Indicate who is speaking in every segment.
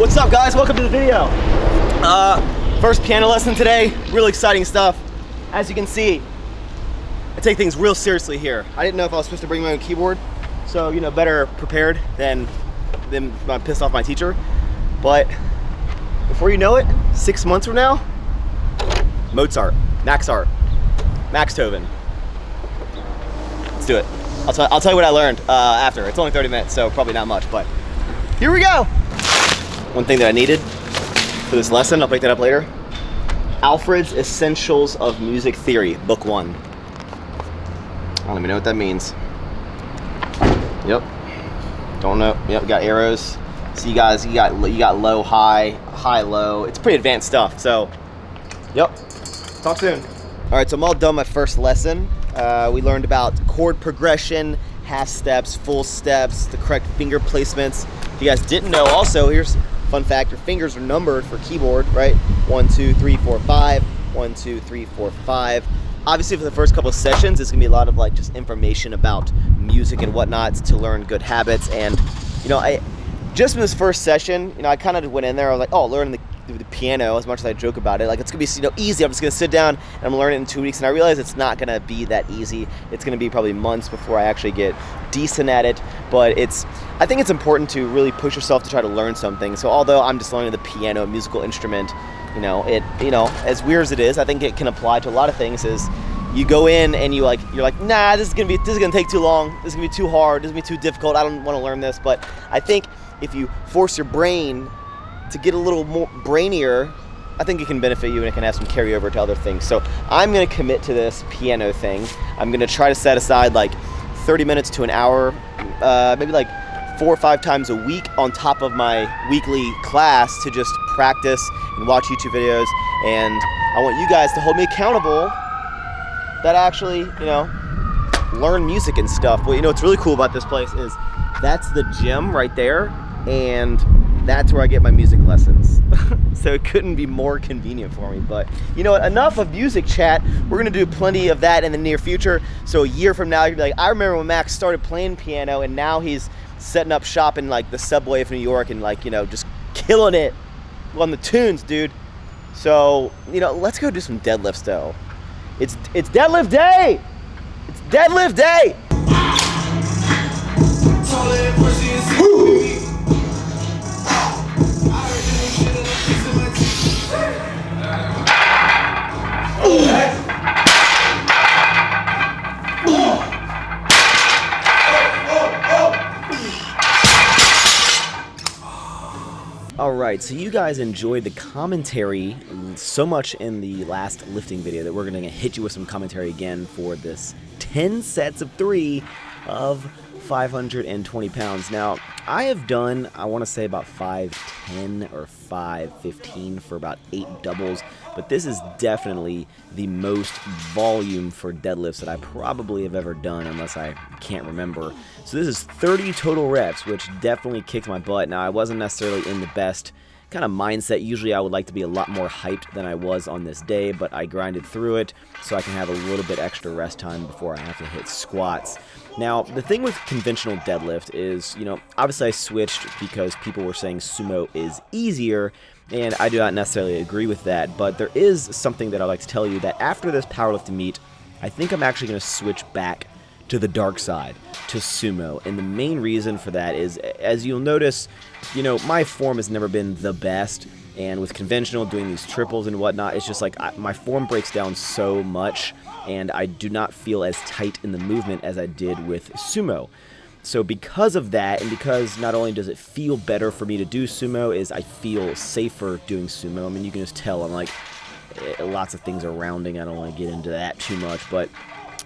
Speaker 1: What's up, guys? Welcome to the video. First piano lesson today. Really exciting stuff. As you can see, I take things real seriously here. I didn't know if I was supposed to bring my own keyboard, so you know, better prepared than I pissed off my teacher. But before you know it, 6 months from now, Mozart, maxxchewning. Let's do it. I'll tell you what I learned after. It's only 30 minutes, so probably not much, but here we go. One thing that I needed for this lesson, I'll pick that up later. Alfred's Essentials of Music Theory, Book 1. I don't even know what that means. Yep. Don't know. Yep, got arrows. So you guys, you got low, high, high, low. It's pretty advanced stuff, so yep. Talk soon. All right, so I'm all done my first lesson. We learned about chord progression, half steps, full steps, the correct finger placements. If you guys didn't know, also, here's a fun fact, your fingers are numbered for keyboard, right? 1, 2, 3, 4, 5, 1, 2, 3, 4, 5. Obviously, for the first couple of sessions, it's gonna be a lot of like just information about music and whatnot to learn good habits. And you know, just in this first session, you know, I kind of went in there, I was like, oh, learning the piano, as much as I joke about it, like it's gonna be, you know, easy. I'm just gonna sit down and I'm gonna learn it in 2 weeks, and I realize it's not gonna be that easy. It's gonna be probably months before I actually get decent at it. But I think it's important to really push yourself to try to learn something. So although I'm just learning the piano, a musical instrument, you know, as weird as it is, I think it can apply to a lot of things. Is you go in and you're like, nah, this is gonna take too long. This is gonna be too hard. This is gonna be too difficult. I don't want to learn this. But I think if you force your brain to get a little more brainier, I think it can benefit you and it can have some carryover to other things. So I'm gonna commit to this piano thing. I'm gonna try to set aside like 30 minutes to an hour, maybe like 4 or 5 times a week on top of my weekly class to just practice and watch YouTube videos. And I want you guys to hold me accountable that I actually, you know, learn music and stuff. But you know what's really cool about this place is that's the gym right there, and that's where I get my music lessons. So it couldn't be more convenient for me. But you know what, enough of music chat. We're gonna do plenty of that in the near future. So a year from now, you'll be like, I remember when Max started playing piano and now he's setting up shop in like the subway of New York and like, you know, just killing it on the tunes, dude. So, you know, let's go do some deadlifts though. It's deadlift day! It's deadlift day! Alright, so you guys enjoyed the commentary so much in the last lifting video that we're going to hit you with some commentary again for this 10 sets of 3 of 520 pounds. Now, I have done, I want to say about 510 or 515 for about 8 doubles, but this is definitely the most volume for deadlifts that I probably have ever done, unless I can't remember. So this is 30 total reps, which definitely kicked my butt. Now, I wasn't necessarily in the best kind of mindset. Usually I would like to be a lot more hyped than I was on this day, but I grinded through it so I can have a little bit extra rest time before I have to hit squats. Now, the thing with conventional deadlift is, you know, obviously I switched because people were saying sumo is easier, and I do not necessarily agree with that, but there is something that I'd like to tell you, that after this powerlifting meet, I think I'm actually going to switch back to the dark side, to sumo. And the main reason for that is, as you'll notice, you know, my form has never been the best, and with conventional, doing these triples and whatnot, it's just like my form breaks down so much, and I do not feel as tight in the movement as I did with sumo. So because of that, and because not only does it feel better for me to do sumo, is I feel safer doing sumo. I mean, you can just tell I'm like, lots of things are rounding. I don't want to get into that too much, but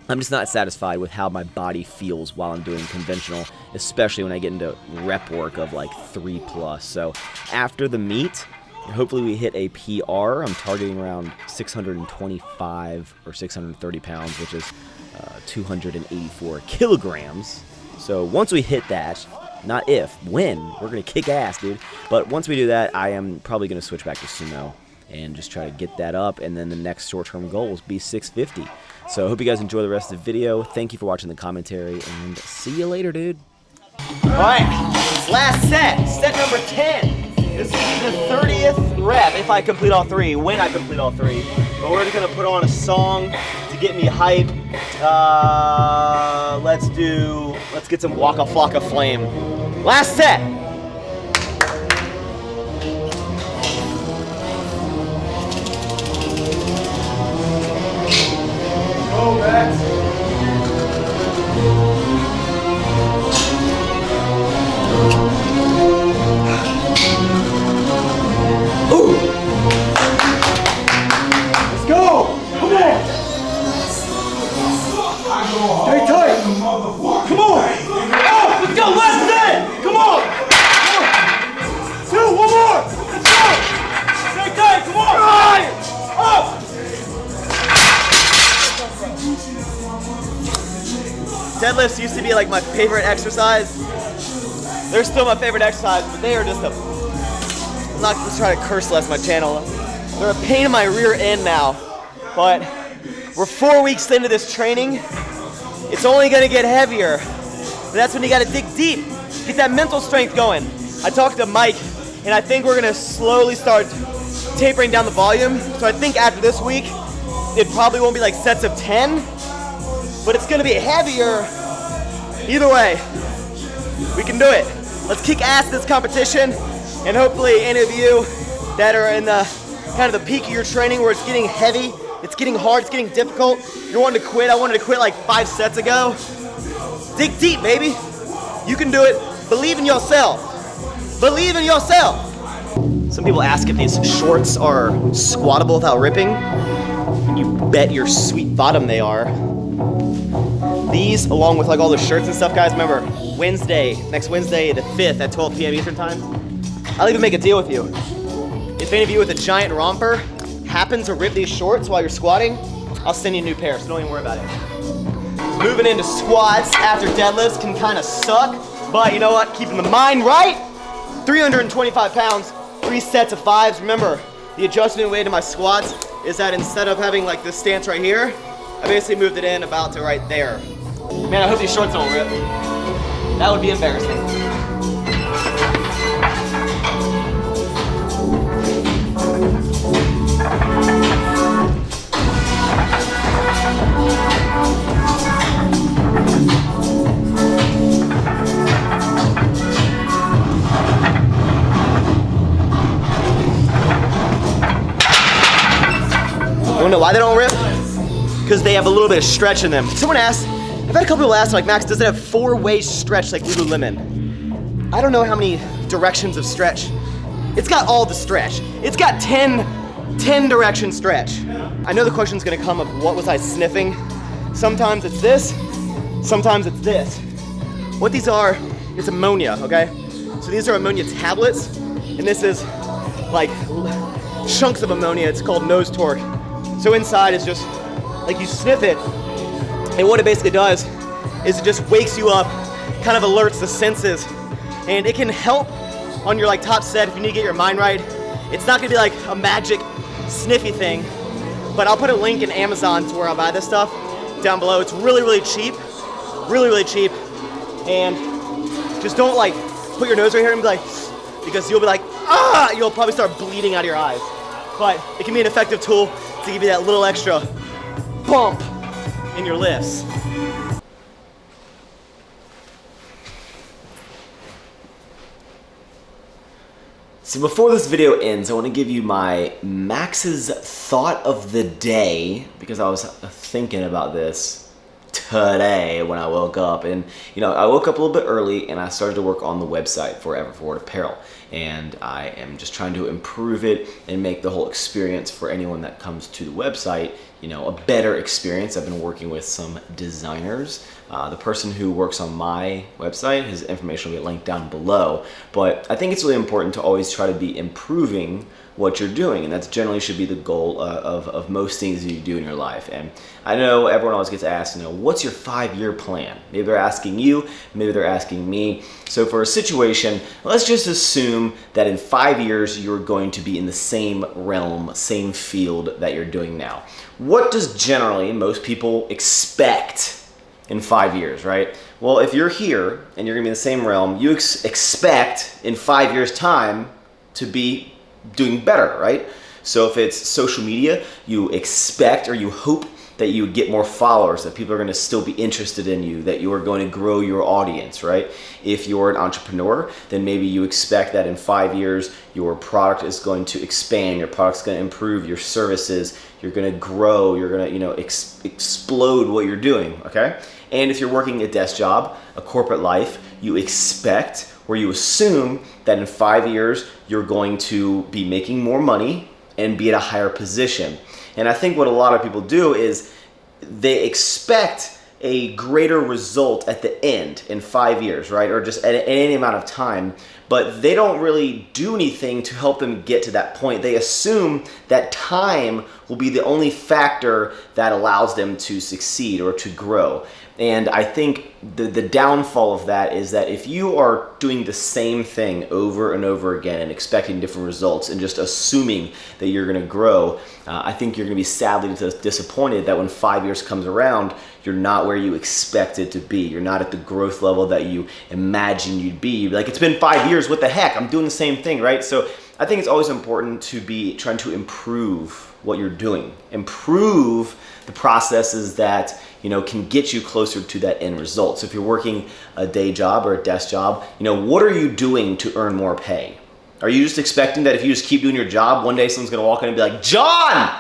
Speaker 1: I'm just not satisfied with how my body feels while I'm doing conventional, especially when I get into rep work of like 3+. So after the meet, hopefully we hit a PR. I'm targeting around 625 or 630 pounds, which is 284 kilograms. So once we hit that, not if, when, we're going to kick ass, dude. But once we do that, I am probably going to switch back to sumo and just try to get that up. And then the next short-term goal is be 650. So I hope you guys enjoy the rest of the video. Thank you for watching the commentary, and see you later, dude. All right, last set, set number 10. This is the 30th rep if I complete all 3, when I complete all 3. But we're just gonna put on a song to get me hype. Let's get some Waka Flocka Flame. Last set. Go, Max. Ooh. Let's go. Come on. Stay tight. Come on. Oh, let's go. Last set. Come on. 2, 1 more. Let's go. Stay tight. Come on. Right. Up. Deadlifts used to be like my favorite exercise. They're still my favorite exercise, but they are just a, I'm not gonna try to curse less my channel. They're a pain in my rear end now, but we're 4 weeks into this training. It's only gonna get heavier. But that's when you gotta dig deep, get that mental strength going. I talked to Mike, and I think we're gonna slowly start tapering down the volume. So I think after this week, it probably won't be like sets of 10, but it's gonna be heavier. Either way, we can do it. Let's kick ass this competition, and hopefully any of you that are in the kind of the peak of your training where it's getting heavy, it's getting hard, it's getting difficult, you're wanting to quit. I wanted to quit like 5 sets ago. Dig deep, baby. You can do it. Believe in yourself. Believe in yourself. Some people ask if these shorts are squattable without ripping. You bet your sweet bottom they are. These, along with like all the shirts and stuff, guys, remember, next Wednesday, the 5th at 12 p.m. Eastern time, I'll even make a deal with you. If any of you with a giant romper happen to rip these shorts while you're squatting, I'll send you a new pair, so don't even worry about it. Moving into squats after deadlifts can kind of suck, but you know what? Keeping the mind right, 325 pounds, 3 sets of 5s. Remember, the adjustment weight of my squats is that instead of having like this stance right here, I basically moved it in about to right there. Man, I hope these shorts don't rip. That would be embarrassing. You wanna know why they don't rip? Because they have a little bit of stretch in them. Someone asked, I've had a couple people ask, like, Max, does it have 4-way stretch like Lululemon? I don't know how many directions of stretch. It's got all the stretch. It's got 10 direction stretch. I know the question's gonna come of what was I sniffing? Sometimes it's this, sometimes it's this. What these are, it's ammonia, okay? So these are ammonia tablets, and this is like chunks of ammonia. It's called nose torque. So inside is just, like you sniff it, and what it basically does is it just wakes you up, kind of alerts the senses, and it can help on your like top set if you need to get your mind right. It's not gonna be like a magic sniffy thing, but I'll put a link in Amazon to where I buy this stuff down below. It's really, really cheap, and just don't like put your nose right here and be like, because you'll be like, ah, you'll probably start bleeding out of your eyes. But it can be an effective tool to give you that little extra bump in your lifts. So before this video ends, I want to give you my Max's thought of the day, because I was thinking about this today when I woke up. And you know, I woke up a little bit early and I started to work on the website for Everforward Apparel, and I am just trying to improve it and make the whole experience for anyone that comes to the website, you know, a better experience. I've been working with some designers. The person who works on my website, his information will be linked down below, but I think it's really important to always try to be improving what you're doing, and that's generally should be the goal of most things you do in your life. And I know everyone always gets asked, you know, what's your 5-year plan? Maybe they're asking you, maybe they're asking me. So for a situation, let's just assume that in 5 years you're going to be in the same realm, same field that you're doing now. What does generally most people expect in 5 years, right? Well, if you're here and you're gonna be in the same realm, you expect in 5 years' time to be doing better, right? So if it's social media, you expect or you hope that you would get more followers, that people are going to still be interested in you, that you are going to grow your audience, right? If you're an entrepreneur, then maybe you expect that in 5 years, your product is going to expand, your product's going to improve, your services, you're going to grow, you're going to, you know, explode what you're doing, okay? And if you're working a desk job, a corporate life, you expect or you assume that in 5 years, you're going to be making more money and be at a higher position. And I think what a lot of people do is they expect a greater result at the end in 5 years, right? Or just at any amount of time, but they don't really do anything to help them get to that point. They assume that time will be the only factor that allows them to succeed or to grow. And I think the downfall of that is that if you are doing the same thing over and over again and expecting different results and just assuming that you're going to grow, I think you're going to be sadly disappointed that when 5 years comes around, you're not where you expected to be. You're not at the growth level that you imagined you'd be. You'd be like, it's been 5 years, what the heck? I'm doing the same thing, right? So I think it's always important to be trying to improve what you're doing. Improve the processes that, you know, can get you closer to that end result. So if you're working a day job or a desk job, you know, what are you doing to earn more pay? Are you just expecting that if you just keep doing your job, one day someone's gonna walk in and be like, John,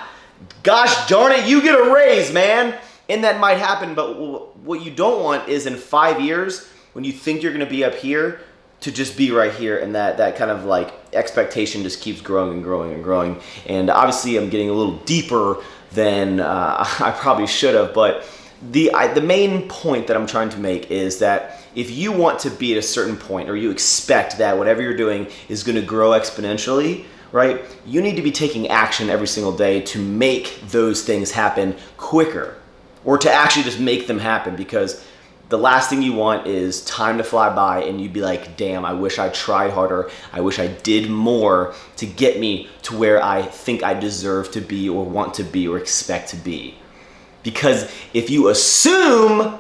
Speaker 1: gosh darn it, you get a raise, man. And that might happen, but what you don't want is in 5 years, when you think you're gonna be up here, to just be right here, and that kind of like expectation just keeps growing and growing and growing. And obviously I'm getting a little deeper than I probably should have, but the main point that I'm trying to make is that if you want to be at a certain point, or you expect that whatever you're doing is going to grow exponentially, right? You need to be taking action every single day to make those things happen quicker, or to actually just make them happen, because the last thing you want is time to fly by and you'd be like, damn, I wish I tried harder. I wish I did more to get me to where I think I deserve to be, or want to be, or expect to be. Because if you assume,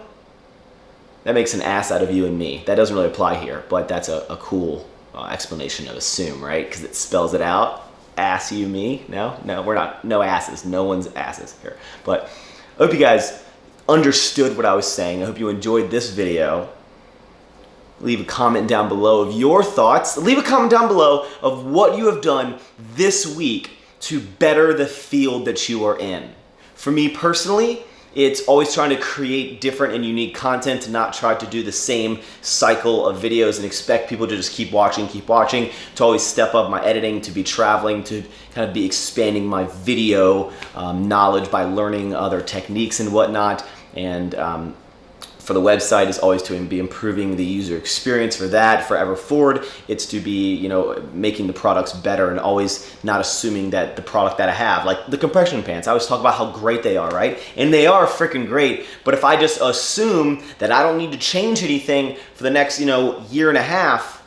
Speaker 1: that makes an ass out of you and me. That doesn't really apply here, but that's a cool explanation of assume, right? Because it spells it out. Ass you, me. No, we're not. No asses. No one's asses here. But I hope you guys understood what I was saying. I hope you enjoyed this video. Leave a comment down below of your thoughts. Leave a comment down below of what you have done this week to better the field that you are in. For me personally, it's always trying to create different and unique content, to not try to do the same cycle of videos and expect people to just keep watching, to always step up my editing, to be traveling, to kind of be expanding my video knowledge by learning other techniques and whatnot. And for the website is always to be improving the user experience for that. Forever forward, it's to be, you know, making the products better and always not assuming that the product that I have, like the compression pants, I always talk about how great they are, right? And they are freaking great, but if I just assume that I don't need to change anything for the next, you know, year and a half,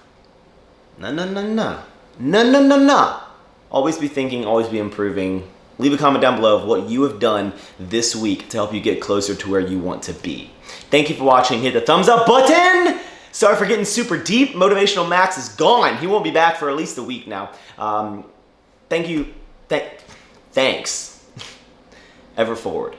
Speaker 1: no. Always be thinking, always be improving. Leave a comment down below of what you have done this week to help you get closer to where you want to be. Thank you for watching. Hit the thumbs up button. Sorry for getting super deep. Motivational Max is gone. He won't be back for at least a week now. Thank you. Thanks. Ever forward.